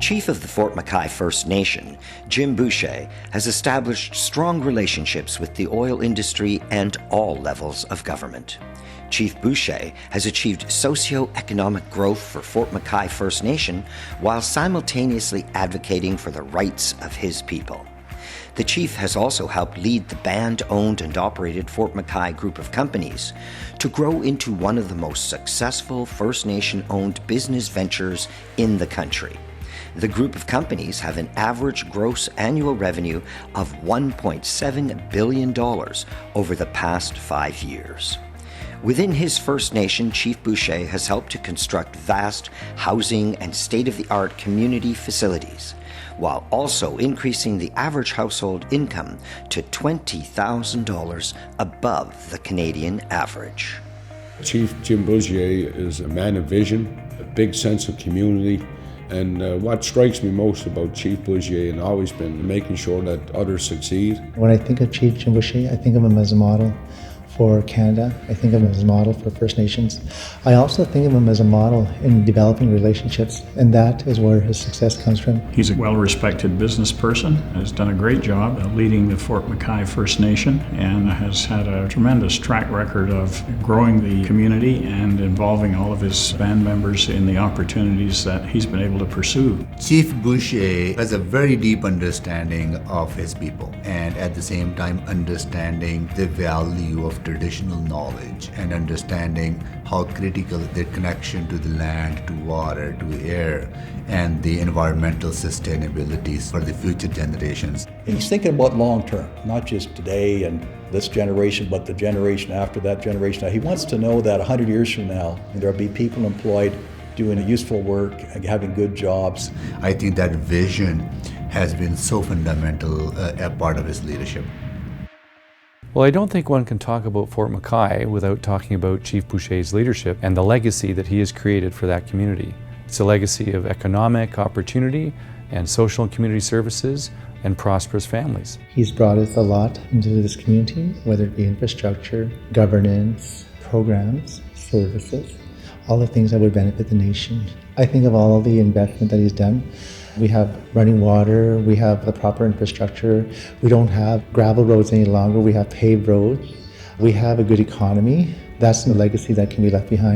chief of the Fort McKay First Nation, Jim Boucher, has established strong relationships with the oil industry and all levels of government. Chief Boucher has achieved socio-economic growth for Fort McKay First Nation while simultaneously advocating for the rights of his people. The chief has also helped lead the band-owned and operated Fort McKay group of companies to grow into one of the most successful First Nation-owned business ventures in the country. The group of companies have an average gross annual revenue of $1.7 billion over the past 5 years. Within his First Nation, Chief Boucher has helped to construct vast housing and state-of-the-art community facilities, while also increasing the average household income to $20,000 above the Canadian average. Chief Jim Boucher is a man of vision, a big sense of community, and what strikes me most about Chief Boucher and always been making sure that others succeed. When I think of Chief Jim Boucher, I think of him as a model for Canada. I think of him as a model for First Nations. I also think of him as a model in developing relationships, and that is where his success comes from. He's a well-respected business person, has done a great job leading the Fort McKay First Nation, and has had a tremendous track record of growing the community and involving all of his band members in the opportunities that he's been able to pursue. Chief Boucher has a very deep understanding of his people, and at the same time understanding the value of traditional knowledge and understanding how critical their connection to the land, to water, to air, and the environmental sustainability for the future generations. He's thinking about long term, not just today and this generation, but the generation after that generation. He wants to know that 100 years from now, there'll be people employed doing a useful work, having good jobs. I think that vision has been so fundamental a part of his leadership. Well, I don't think one can talk about Fort McKay without talking about Chief Boucher's leadership and the legacy that he has created for that community. It's a legacy of economic opportunity and social and community services and prosperous families. He's brought us a lot into this community, whether it be infrastructure, governance, programs, services, all the things that would benefit the nation. I think of all the investment that he's done. We have running water, we have the proper infrastructure, we don't have gravel roads any longer, we have paved roads, we have a good economy. That's the legacy that can be left behind.